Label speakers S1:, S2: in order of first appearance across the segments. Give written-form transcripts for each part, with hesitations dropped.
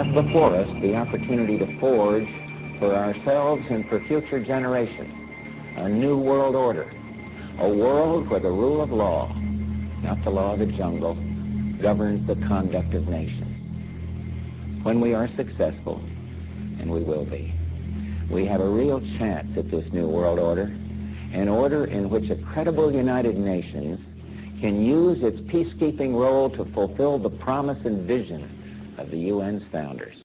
S1: have before us the opportunity to forge for ourselves and for future generations a new world order, a world where the rule of law, not the law of the jungle, governs the conduct of nations. When we are successful, and we will be, we have a real chance at this new world order, an order in which a credible United Nations can use its peacekeeping role to fulfill the promise and vision of the UN's founders.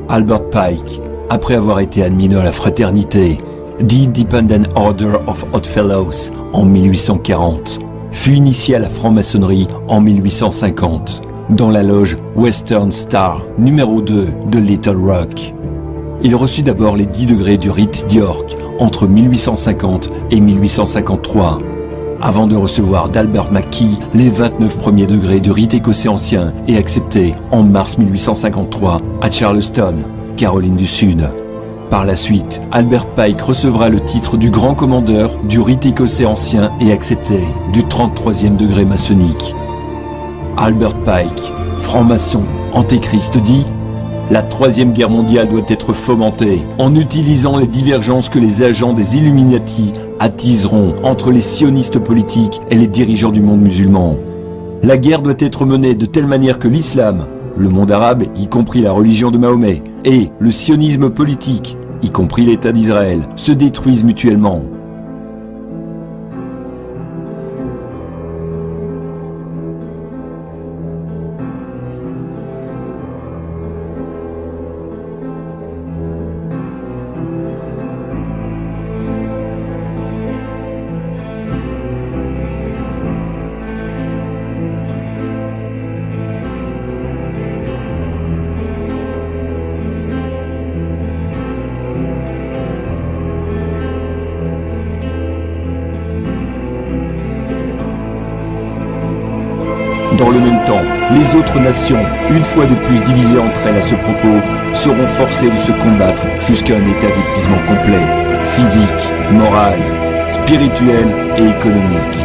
S2: Albert Pike, après avoir été admis dans la fraternité The Independent Order of Odd Fellows en 1840, fut initié à la franc-maçonnerie en 1850, dans la loge Western Star numéro 2 de Little Rock. Il reçut d'abord les 10 degrés du rite d'York entre 1850 et 1853, avant de recevoir d'Albert McKee les 29 premiers degrés du rite écossais ancien et accepté en mars 1853 à Charleston, Caroline du Sud. Par la suite, Albert Pike recevra le titre du grand commandeur du rite écossais ancien et accepté du 33e degré maçonnique. Albert Pike, franc-maçon, antéchrist, dit « La Troisième Guerre mondiale doit être fomentée en utilisant les divergences que les agents des Illuminati attiseront entre les sionistes politiques et les dirigeants du monde musulman. La guerre doit être menée de telle manière que l'islam, le monde arabe, y compris la religion de Mahomet, et le sionisme politique, y compris l'État d'Israël, se détruisent mutuellement. » Dans le même temps, les autres nations, une fois de plus divisées entre elles à ce propos, seront forcées de se combattre jusqu'à un état d'épuisement complet, physique, moral, spirituel et économique.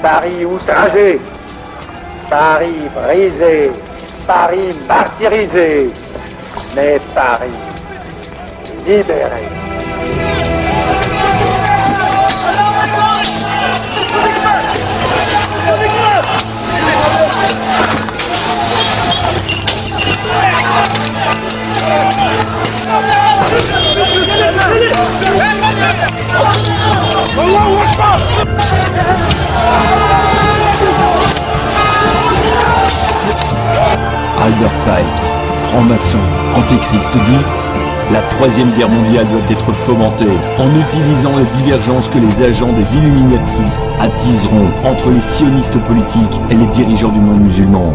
S3: Paris outragé, Paris brisé, Paris martyrisé, mais Paris libéré.
S2: Albert Pike, franc-maçon, antéchrist, dit « La Troisième Guerre mondiale doit être fomentée en utilisant les divergences que les agents des Illuminati attiseront entre les sionistes politiques et les dirigeants du monde musulman. »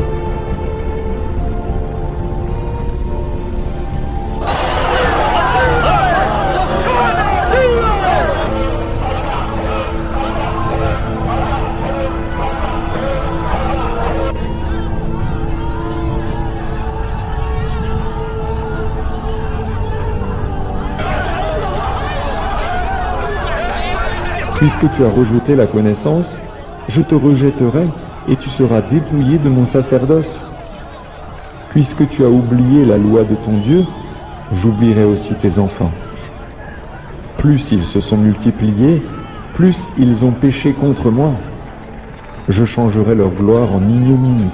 S4: Puisque tu as rejeté la connaissance, je te rejetterai et tu seras dépouillé de mon sacerdoce. Puisque tu as oublié la loi de ton Dieu, j'oublierai aussi tes enfants. Plus ils se sont multipliés, plus ils ont péché contre moi. Je changerai leur gloire en ignominie.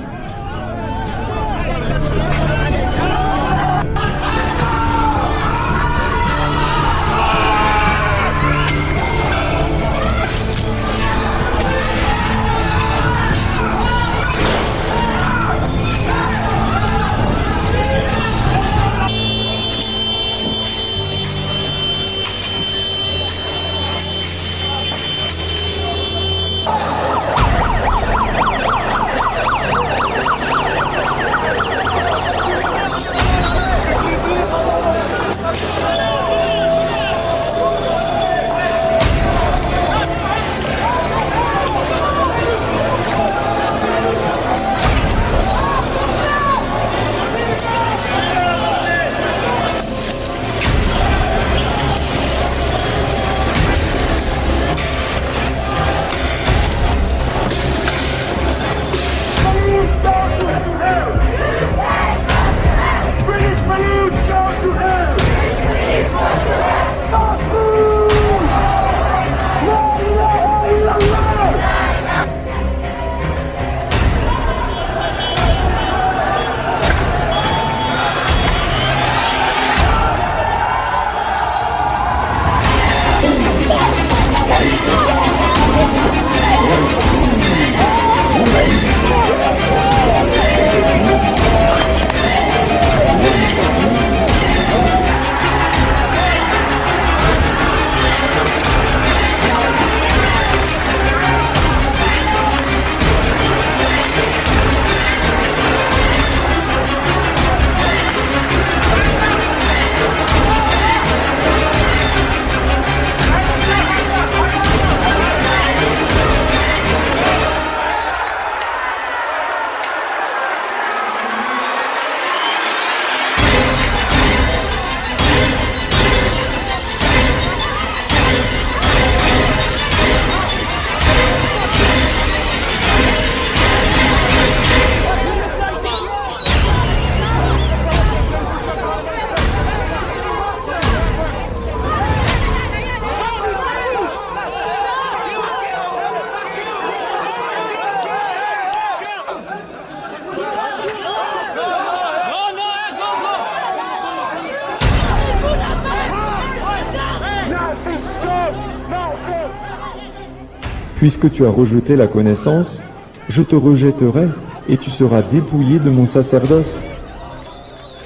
S4: Puisque tu as rejeté la connaissance, je te rejetterai et tu seras dépouillé de mon sacerdoce.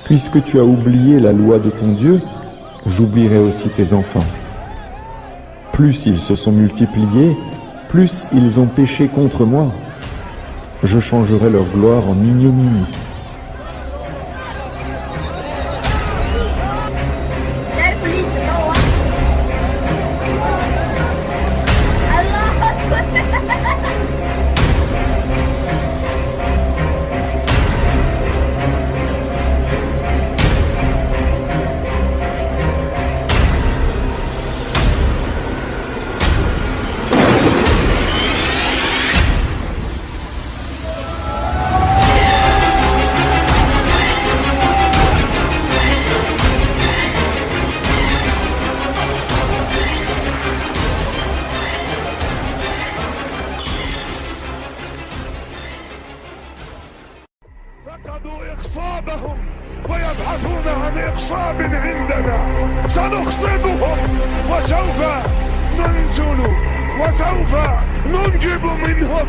S4: Puisque tu as oublié la loi de ton Dieu, j'oublierai aussi tes enfants. Plus ils se sont multipliés, plus ils ont péché contre moi. Je changerai leur gloire en ignominie.
S5: فقدوا إخصابهم ويبحثون عن إخصاب عندنا سنخصبهم وسوف ننزل وسوف ننجب منهم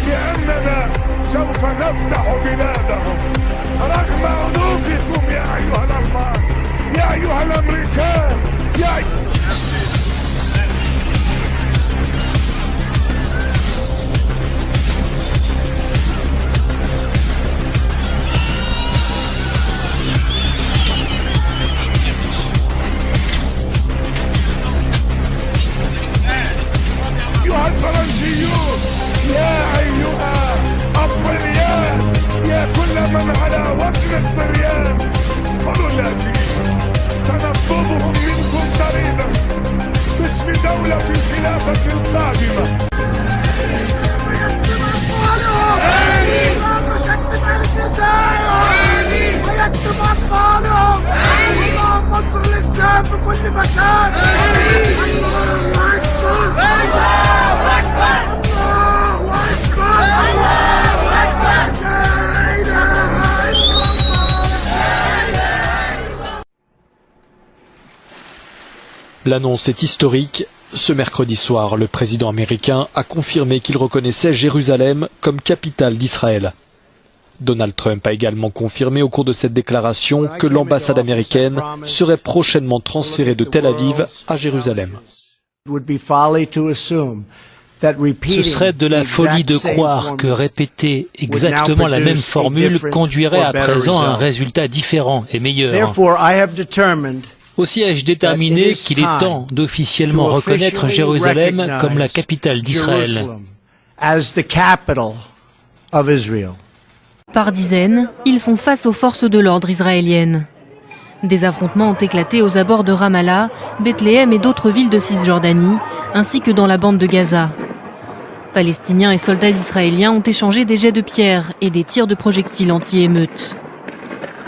S5: لأننا سوف نفتح بلادهم رغم أنوفكم يا أيها الألمان يا أيها الأمريكان أيها الفرنسيون يا أيها الطليان يا كل من على وزن الطليان خذوا اللاجئين سنطلبهم منكم قريبا باسم دولة الخلافة القادمة.
S6: نشتت على الجزائر ويكتب أطفالهم اللهم انصر الإسلام في كل مكان. الله أكبر الله أكبر الله أكبر الله أكبر لا إله إلا الله.
S7: L'annonce est historique. Ce mercredi soir, le président américain a confirmé qu'il reconnaissait Jérusalem comme capitale d'Israël. Donald Trump a également confirmé au cours de cette déclaration que l'ambassade américaine serait prochainement transférée de Tel Aviv à Jérusalem.
S8: Ce serait de la folie de croire que répéter exactement la même formule conduirait à présent à un résultat différent et meilleur. Aussi ai-je déterminé qu'il est temps d'officiellement reconnaître Jérusalem comme la capitale d'Israël.
S9: Par dizaines, ils font face aux forces de l'ordre israéliennes. Des affrontements ont éclaté aux abords de Ramallah, Bethléem et d'autres villes de Cisjordanie, ainsi que dans la bande de Gaza. Palestiniens et soldats israéliens ont échangé des jets de pierre et des tirs de projectiles anti-émeutes.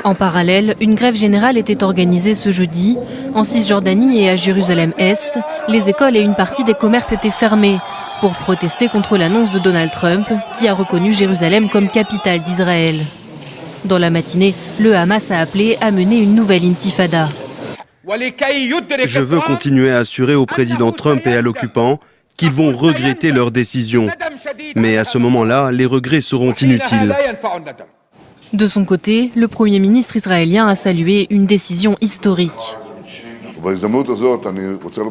S9: En parallèle, une grève générale était organisée ce jeudi. En Cisjordanie et à Jérusalem-Est, les écoles et une partie des commerces étaient fermés pour protester contre l'annonce de Donald Trump, qui a reconnu Jérusalem comme capitale d'Israël. Dans la matinée, le Hamas a appelé à mener une nouvelle intifada.
S10: Je veux continuer à assurer au président Trump et à l'occupant qu'ils vont regretter leur décision. Mais à ce moment-là, les regrets seront inutiles.
S9: De son côté, le Premier ministre israélien a salué une décision historique.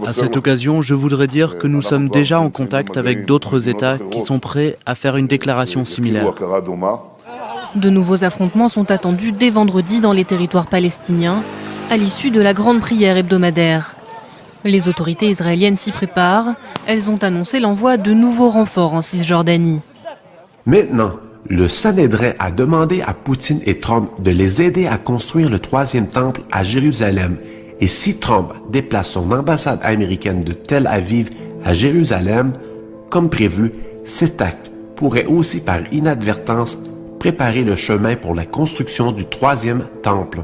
S11: À cette occasion, je voudrais dire que nous sommes déjà en contact avec d'autres États qui sont prêts à faire une déclaration similaire.
S9: De nouveaux affrontements sont attendus dès vendredi dans les territoires palestiniens, à l'issue de la grande prière hebdomadaire. Les autorités israéliennes s'y préparent. Elles ont annoncé l'envoi de nouveaux renforts en Cisjordanie.
S12: Maintenant, le Sanhédrin a demandé à Poutine et Trump de les aider à construire le troisième temple à Jérusalem. Et si Trump déplace son ambassade américaine de Tel Aviv à Jérusalem, comme prévu, cet acte pourrait aussi par inadvertance préparer le chemin pour la construction du troisième temple.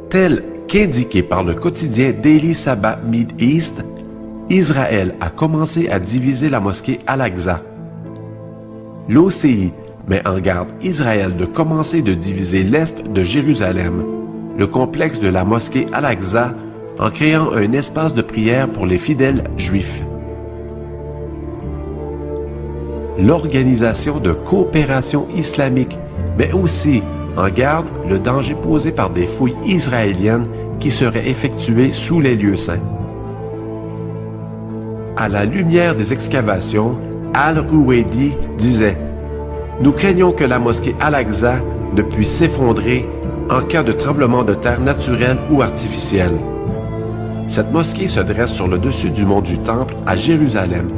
S12: Tel qu'indiqué par le quotidien Daily Sabbath Mid-East, Israël a commencé à diviser la mosquée Al-Aqsa. L'OCI met en garde Israël de commencer de diviser l'est de Jérusalem. Le complexe de la mosquée Al-Aqsa en créant un espace de prière pour les fidèles juifs. L'Organisation de coopération islamique met aussi en garde le danger posé par des fouilles israéliennes qui seraient effectuées sous les lieux saints. À la lumière des excavations, Al-Ruwaidi disait « Nous craignons que la mosquée Al-Aqsa ne puisse s'effondrer en cas de tremblement de terre naturel ou artificiel. » Cette mosquée se dresse sur le dessus du mont du Temple à Jérusalem,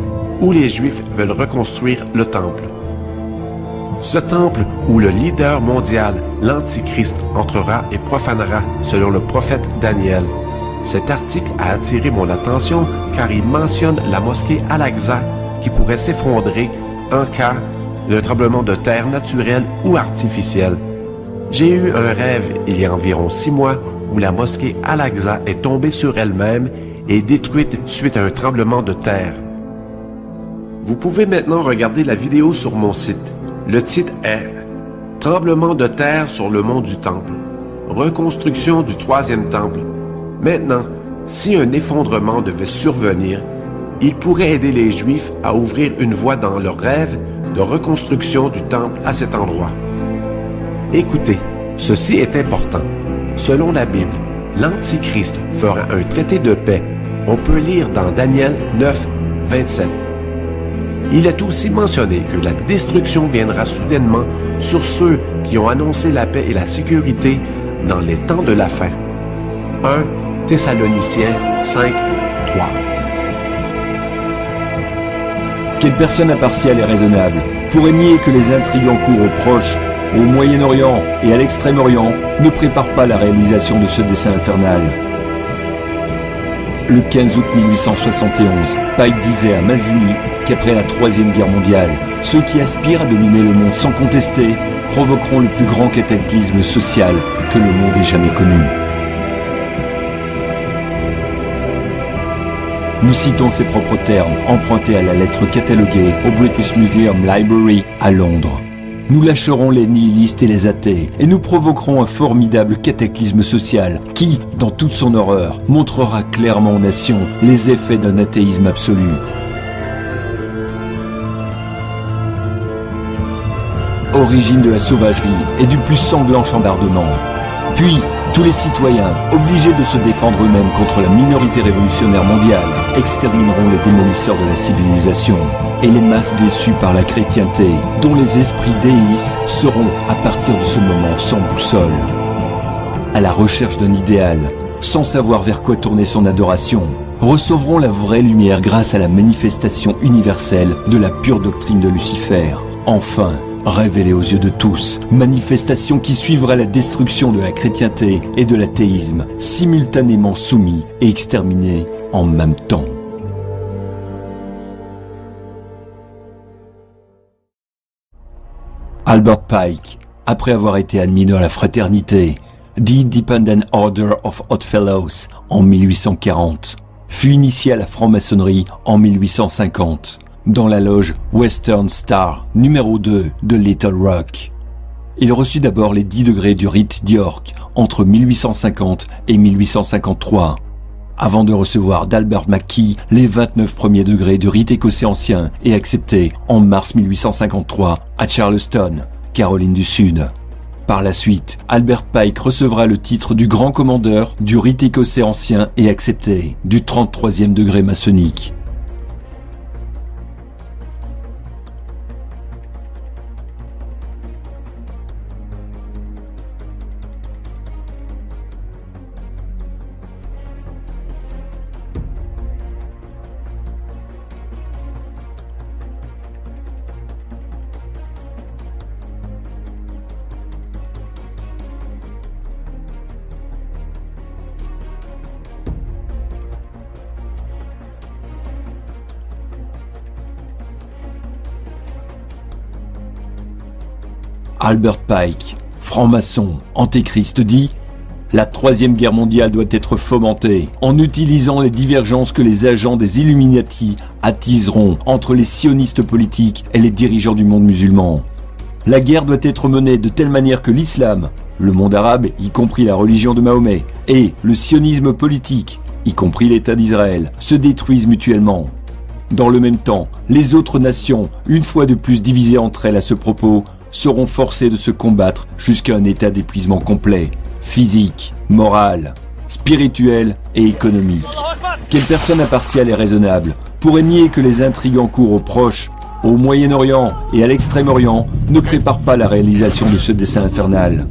S12: où les Juifs veulent reconstruire le Temple. Ce temple où le leader mondial, l'Antichrist, entrera et profanera, selon le prophète Daniel. Cet article a attiré mon attention car il mentionne la mosquée Al-Aqsa qui pourrait s'effondrer en cas de tremblement de terre naturel ou artificiel. J'ai eu un rêve il y a environ 6 mois où la mosquée Al-Aqsa est tombée sur elle-même et détruite suite à un tremblement de terre. Vous pouvez maintenant regarder la vidéo sur mon site. Le titre est « Tremblement de terre sur le mont du Temple. Reconstruction du 3e temple. » Maintenant, si un effondrement devait survenir, il pourrait aider les Juifs à ouvrir une voie dans leur rêve de reconstruction du temple à cet endroit. Écoutez, ceci est important. Selon la Bible, l'Antichrist fera un traité de paix. On peut lire dans Daniel 9, 27. Il est aussi mentionné que la destruction viendra soudainement sur ceux qui ont annoncé la paix et la sécurité dans les temps de la fin. 1 Thessaloniciens 5, 3.
S2: Quelle personne impartiale et raisonnable pourrait nier que les intrigues en cours au Proche, au Moyen-Orient et à l'Extrême-Orient ne préparent pas la réalisation de ce dessein infernal? Le 15 août 1871, Pike disait à Mazzini qu'après la Troisième Guerre mondiale, ceux qui aspirent à dominer le monde sans contester provoqueront le plus grand cataclysme social que le monde ait jamais connu. Nous citons ses propres termes, empruntés à la lettre cataloguée au British Museum Library à Londres. Nous lâcherons les nihilistes et les athées, et nous provoquerons un formidable cataclysme social qui, dans toute son horreur, montrera clairement aux nations les effets d'un athéisme absolu. Origine de la sauvagerie et du plus sanglant chambardement. Puis, tous les citoyens, obligés de se défendre eux-mêmes contre la minorité révolutionnaire mondiale, extermineront les démolisseurs de la civilisation et les masses déçues par la chrétienté, dont les esprits déistes seront, à partir de ce moment, sans boussole. À la recherche d'un idéal, sans savoir vers quoi tourner son adoration, recevront la vraie lumière grâce à la manifestation universelle de la pure doctrine de Lucifer. Enfin, révélée aux yeux de tous, manifestation qui suivra la destruction de la chrétienté et de l'athéisme, simultanément soumis et exterminés en même temps. Albert Pike, après avoir été admis dans la fraternité, The Independent Order of Odd Fellows en 1840, fut initié à la franc-maçonnerie en 1850, dans la loge Western Star numéro 2 de Little Rock. Il reçut d'abord les 10 degrés du rite d'York entre 1850 et 1853, avant de recevoir d'Albert McKee les 29 premiers degrés du rite écossais ancien et accepté en mars 1853 à Charleston, Caroline du Sud. Par la suite, Albert Pike recevra le titre du grand commandeur du rite écossais ancien et accepté du 33e degré maçonnique. Albert Pike, franc-maçon, antéchrist, dit « La Troisième Guerre mondiale doit être fomentée en utilisant les divergences que les agents des Illuminati attiseront entre les sionistes politiques et les dirigeants du monde musulman. La guerre doit être menée de telle manière que l'islam, le monde arabe, y compris la religion de Mahomet, et le sionisme politique, y compris l'État d'Israël, se détruisent mutuellement. Dans le même temps, les autres nations, une fois de plus divisées entre elles à ce propos, seront forcées de se combattre jusqu'à un état d'épuisement complet, physique, moral, spirituel et économique. Quelle personne impartiale et raisonnable pourrait nier que les intrigues en cours au Proche, au Moyen-Orient et à l'Extrême-Orient ne préparent pas la réalisation de ce dessein infernal?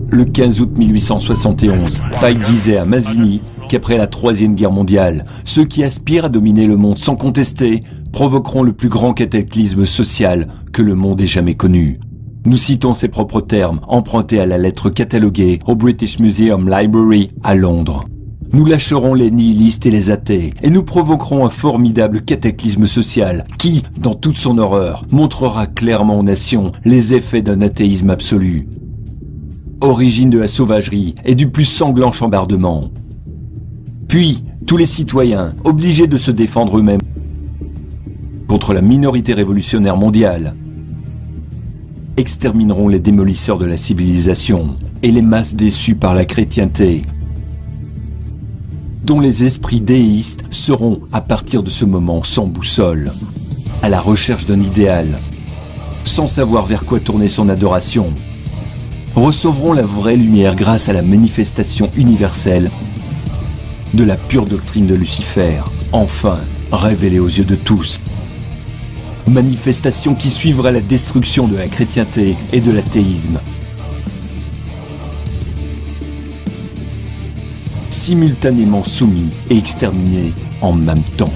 S2: Le 15 août 1871, Pike disait à Mazzini qu'après la Troisième Guerre mondiale, ceux qui aspirent à dominer le monde sans contester provoqueront le plus grand cataclysme social que le monde ait jamais connu. Nous citons ses propres termes, empruntés à la lettre cataloguée au British Museum Library à Londres. Nous lâcherons les nihilistes et les athées, et nous provoquerons un formidable cataclysme social qui, dans toute son horreur, montrera clairement aux nations les effets d'un athéisme absolu. Origine de la sauvagerie et du plus sanglant chambardement. Puis, tous les citoyens, obligés de se défendre eux-mêmes contre la minorité révolutionnaire mondiale, extermineront les démolisseurs de la civilisation et les masses déçues par la chrétienté, dont les esprits déistes seront, à partir de ce moment, sans boussole, à la recherche d'un idéal, sans savoir vers quoi tourner son adoration, recevront la vraie lumière grâce à la manifestation universelle de la pure doctrine de Lucifer, enfin révélée aux yeux de tous. Manifestation qui suivra la destruction de la chrétienté et de l'athéisme. Simultanément soumis et exterminés en même temps.